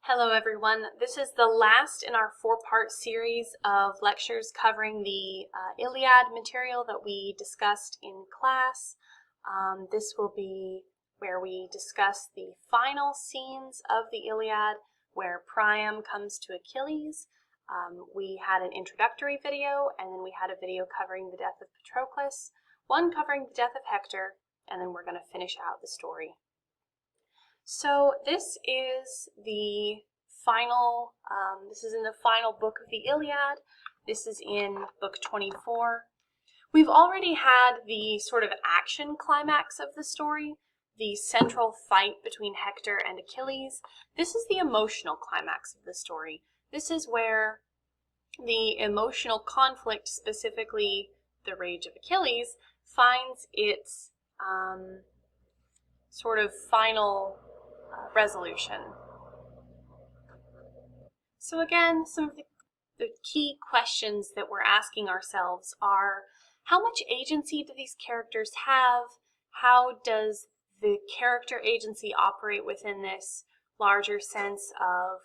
Hello everyone. This is the last in our four-part series of lectures covering the Iliad material that we discussed in class. This will be where we discuss the final scenes of the Iliad, where Priam comes to Achilles. We had an introductory video, and then we had a video covering the death of Patroclus, one covering the death of Hector, and then we're going to finish out the story. So this is the final, this is in the final book of the Iliad. This is in book 24. We've already had the sort of action climax of the story, the central fight between Hector and Achilles. This is the emotional climax of the story. This is where the emotional conflict, specifically the rage of Achilles, finds its sort of final resolution. So again, some of the key questions that we're asking ourselves are, how much agency do these characters have? How does the character agency operate within this larger sense of,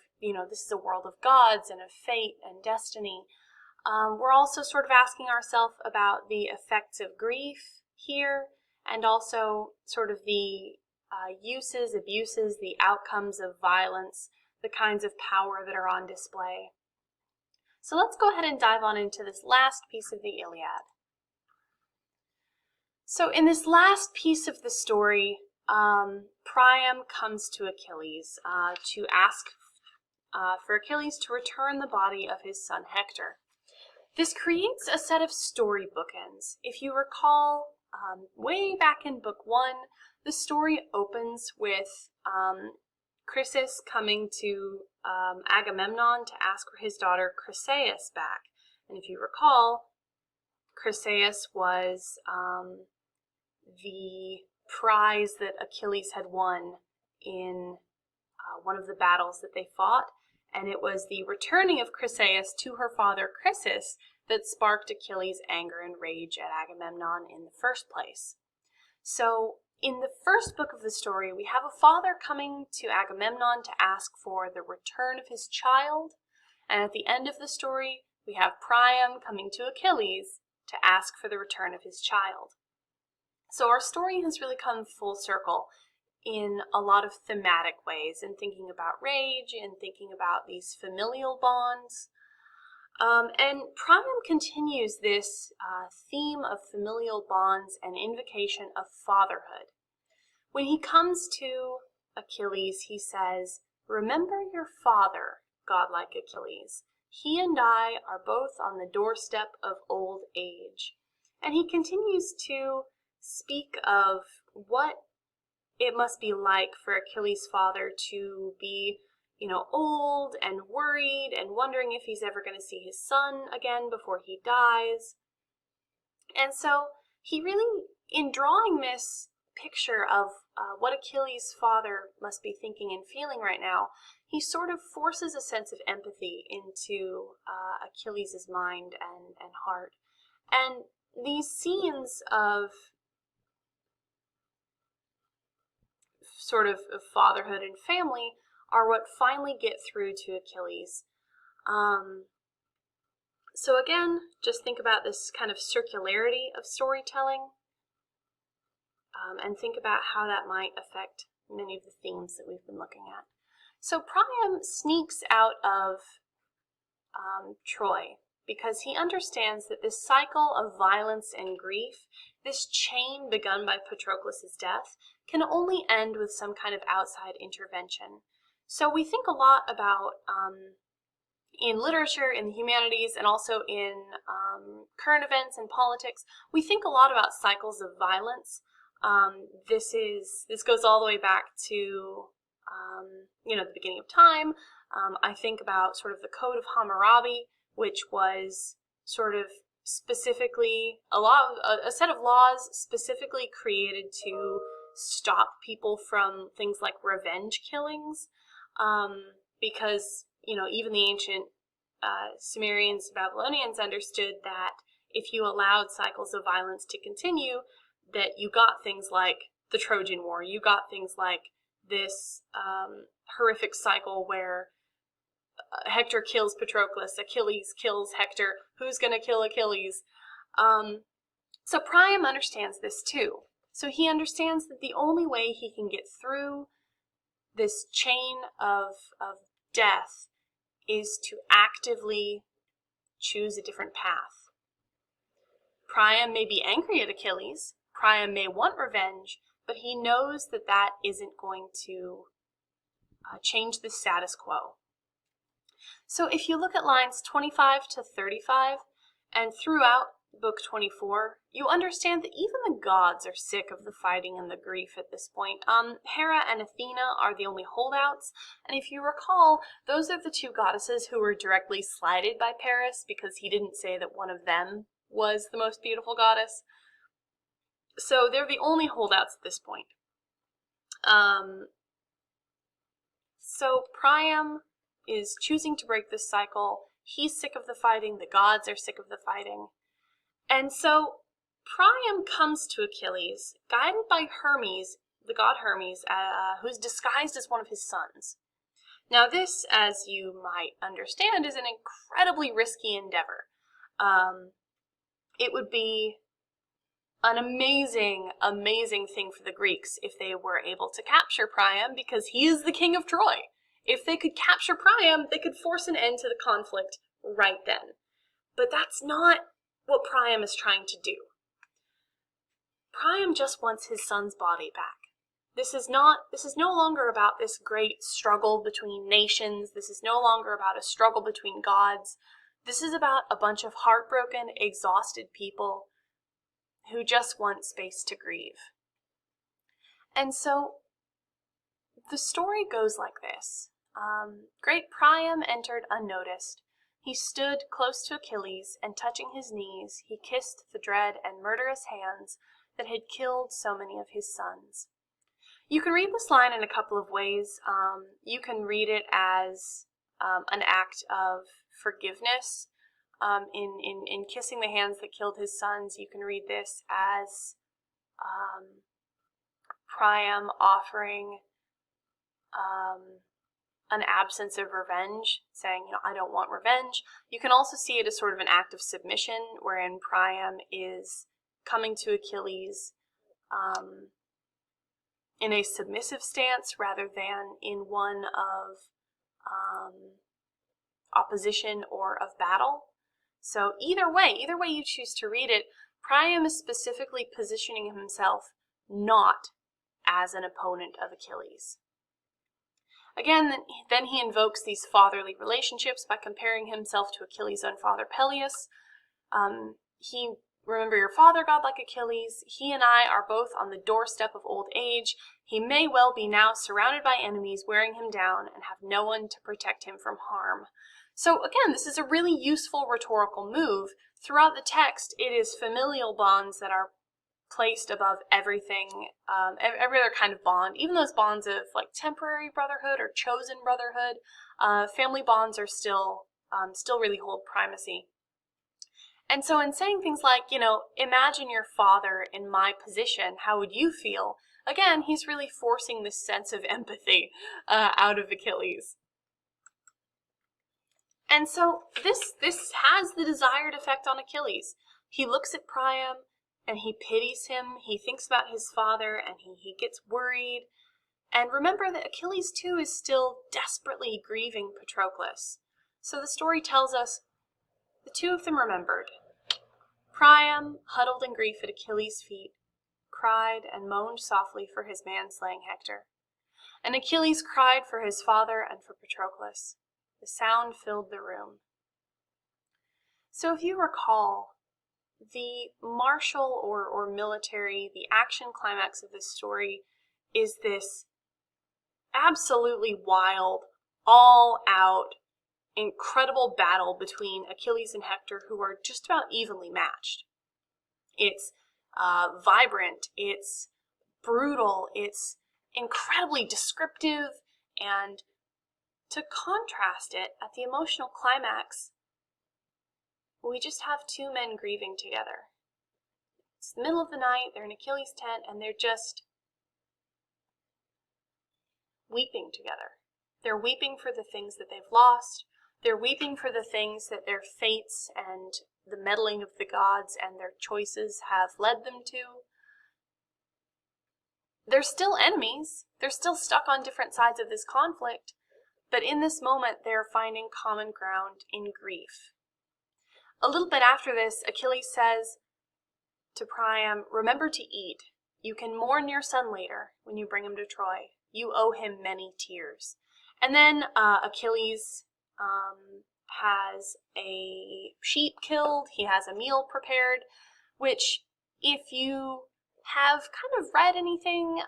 this is a world of gods and of fate and destiny? We're also sort of asking ourselves about the effects of grief here, and also sort of the uses, abuses, the outcomes of violence, the kinds of power that are on display. So let's go ahead and dive on into this last piece of the Iliad. So in this last piece of the story, Priam comes to Achilles to ask for Achilles to return the body of his son Hector. This creates a set of story bookends. If you recall, way back in book 1, the story opens with Chryses coming to Agamemnon to ask for his daughter Chryseis back. And if you recall, Chryseis was the prize that Achilles had won in one of the battles that they fought. And it was the returning of Chryseis to her father Chryses that sparked Achilles' anger and rage at Agamemnon in the first place. So in the first book of the story, we have a father coming to Agamemnon to ask for the return of his child, and at the end of the story, we have Priam coming to Achilles to ask for the return of his child. So our story has really come full circle in a lot of thematic ways, in thinking about rage, in thinking about these familial bonds. And Priam continues this theme of familial bonds and invocation of fatherhood. When he comes to Achilles, he says, "Remember your father, godlike Achilles. He and I are both on the doorstep of old age." And he continues to speak of what it must be like for Achilles' father to be old and worried and wondering if he's ever going to see his son again before he dies. And so he really, in drawing this picture of what Achilles' father must be thinking and feeling right now, he sort of forces a sense of empathy into Achilles' mind and heart. And these scenes of sort of fatherhood and family are what finally get through to Achilles. So again, just think about this kind of circularity of storytelling, and think about how that might affect many of the themes that we've been looking at. So Priam sneaks out of Troy because he understands that this cycle of violence and grief, this chain begun by Patroclus' death, can only end with some kind of outside intervention. So we think a lot about, in literature, in the humanities, and also in current events and politics, we think a lot about cycles of violence. This goes all the way back to the beginning of time. I think about sort of the Code of Hammurabi, which was sort of specifically a set of laws specifically created to stop people from things like revenge killings, because even the ancient Sumerians, Babylonians understood that if you allowed cycles of violence to continue, that you got things like the Trojan War, you got things like this horrific cycle where Hector kills Patroclus, Achilles kills Hector. Who's going to kill Achilles? So Priam understands this too. So he understands that the only way he can get through this chain of death is to actively choose a different path. Priam may be angry at Achilles, Priam may want revenge, but he knows that that isn't going to change the status quo. So if you look at lines 25 to 35, and throughout book 24, you understand that even the gods are sick of the fighting and the grief at this point. Hera and Athena are the only holdouts, and if you recall, those are the two goddesses who were directly slighted by Paris because he didn't say that one of them was the most beautiful goddess. So they're the only holdouts at this point. So Priam is choosing to break this cycle. He's sick of the fighting, the gods are sick of the fighting. And so Priam comes to Achilles, guided by Hermes, the god Hermes, who's disguised as one of his sons. Now this, as you might understand, is an incredibly risky endeavor. It would be an amazing, amazing thing for the Greeks if they were able to capture Priam, because he is the king of Troy. If they could capture Priam, they could force an end to the conflict right then. But that's not what Priam is trying to do. Priam just wants his son's body back. This is no longer about this great struggle between nations. This is no longer about a struggle between gods. This is about a bunch of heartbroken, exhausted people who just want space to grieve. And so the story goes like this. Great Priam entered unnoticed. He stood close to Achilles, and touching his knees, he kissed the dread and murderous hands that had killed so many of his sons. You can read this line in a couple of ways. You can read it as an act of forgiveness. In kissing the hands that killed his sons, you can read this as Priam offering an absence of revenge, saying, I don't want revenge. You can also see it as sort of an act of submission, wherein Priam is coming to Achilles in a submissive stance rather than in one of opposition or of battle. So either way you choose to read it, Priam is specifically positioning himself not as an opponent of Achilles. Again, then he invokes these fatherly relationships by comparing himself to Achilles' own father Peleus. Remember your father, godlike Achilles. He and I are both on the doorstep of old age. He may well be now surrounded by enemies wearing him down and have no one to protect him from harm. So again, this is a really useful rhetorical move. Throughout the text, it is familial bonds that are placed above everything, every other kind of bond. Even those bonds of like temporary brotherhood or chosen brotherhood, family bonds are still really hold primacy. And so in saying things like, imagine your father in my position, how would you feel? Again, he's really forcing this sense of empathy out of Achilles. And so this has the desired effect on Achilles. He looks at Priam and he pities him. He thinks about his father and he gets worried. And remember that Achilles too is still desperately grieving Patroclus. So the story tells us the two of them remembered. Priam, huddled in grief at Achilles' feet, cried and moaned softly for his man-slaying Hector. And Achilles cried for his father and for Patroclus. The sound filled the room. So if you recall, the martial or military, the action climax of this story is this absolutely wild, all-out, incredible battle between Achilles and Hector, who are just about evenly matched. It's vibrant, it's brutal, it's incredibly descriptive, and to contrast it, at the emotional climax, we just have two men grieving together. It's the middle of the night, they're in Achilles' tent, and they're just weeping together. They're weeping for the things that they've lost. They're weeping for the things that their fates and the meddling of the gods and their choices have led them to. They're still enemies. They're still stuck on different sides of this conflict. But in this moment, they're finding common ground in grief. A little bit after this, Achilles says to Priam, "Remember to eat. You can mourn your son later when you bring him to Troy. You owe him many tears." And then Achilles has a sheep killed. He has a meal prepared, which if you have kind of read anything,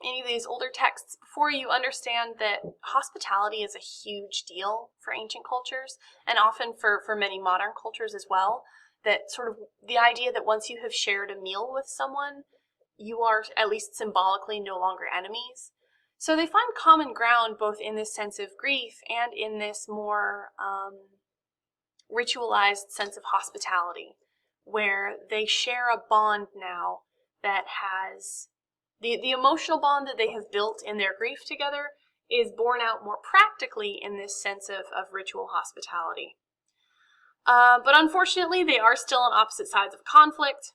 any of these older texts before, you understand that hospitality is a huge deal for ancient cultures, and often for many modern cultures as well. That sort of the idea that once you have shared a meal with someone, you are at least symbolically no longer enemies. So they find common ground both in this sense of grief and in this more ritualized sense of hospitality, where they share a bond now that has the emotional bond that they have built in their grief together is borne out more practically in this sense of ritual hospitality. But unfortunately, they are still on opposite sides of conflict.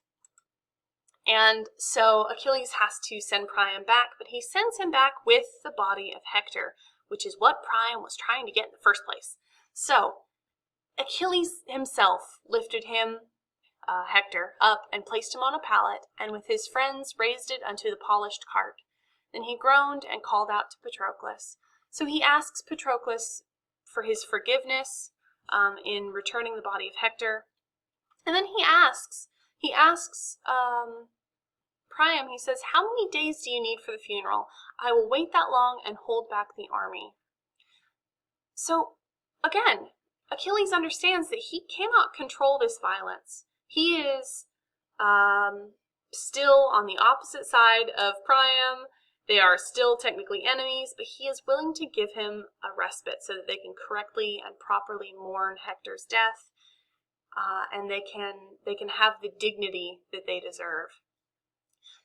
And so Achilles has to send Priam back, but he sends him back with the body of Hector, which is what Priam was trying to get in the first place. So Achilles himself lifted him, Hector, up and placed him on a pallet, and with his friends raised it unto the polished cart. Then he groaned and called out to Patroclus. So he asks Patroclus for his forgiveness in returning the body of Hector. And then he asks Priam, he says, "How many days do you need for the funeral? I will wait that long and hold back the army." So again, Achilles understands that he cannot control this violence. He is still on the opposite side of Priam. They are still technically enemies, but he is willing to give him a respite so that they can correctly and properly mourn Hector's death, and they can have the dignity that they deserve.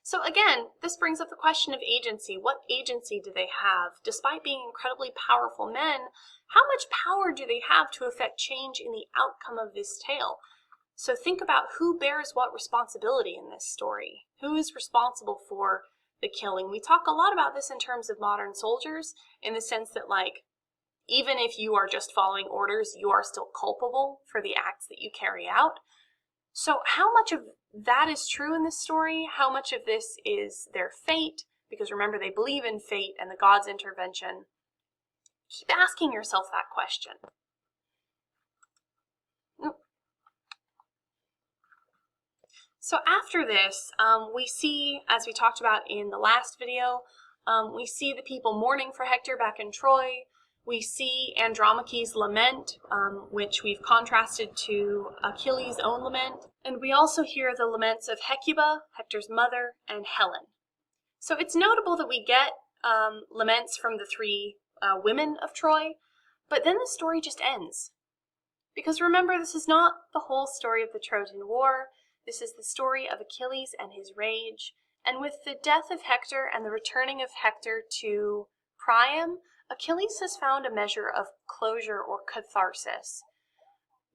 So again, this brings up the question of agency. What agency do they have? Despite being incredibly powerful men, how much power do they have to affect change in the outcome of this tale? So think about who bears what responsibility in this story. Who is responsible for the killing? We talk a lot about this in terms of modern soldiers, in the sense that, like, even if you are just following orders, you are still culpable for the acts that you carry out. So how much of that is true in this story? How much of this is their fate? Because remember, they believe in fate and the gods' intervention. Keep asking yourself that question. So after this, we see, as we talked about in the last video, we see the people mourning for Hector back in Troy. We see Andromache's lament, which we've contrasted to Achilles' own lament. And we also hear the laments of Hecuba, Hector's mother, and Helen. So it's notable that we get laments from the three women of Troy, but then the story just ends. Because remember, this is not the whole story of the Trojan War. This is the story of Achilles and his rage. And with the death of Hector and the returning of Hector to Priam, Achilles has found a measure of closure or catharsis.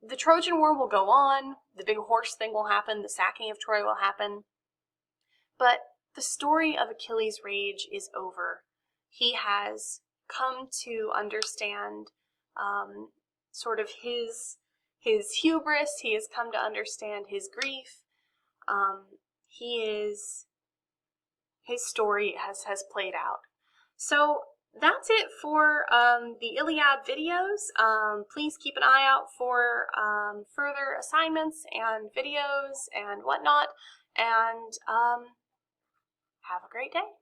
The Trojan War will go on, the big horse thing will happen, the sacking of Troy will happen, but the story of Achilles' rage is over. He has come to understand sort of his hubris. He has come to understand his grief. His story has played out. So that's it for the Iliad videos. Please keep an eye out for further assignments and videos and whatnot, and have a great day.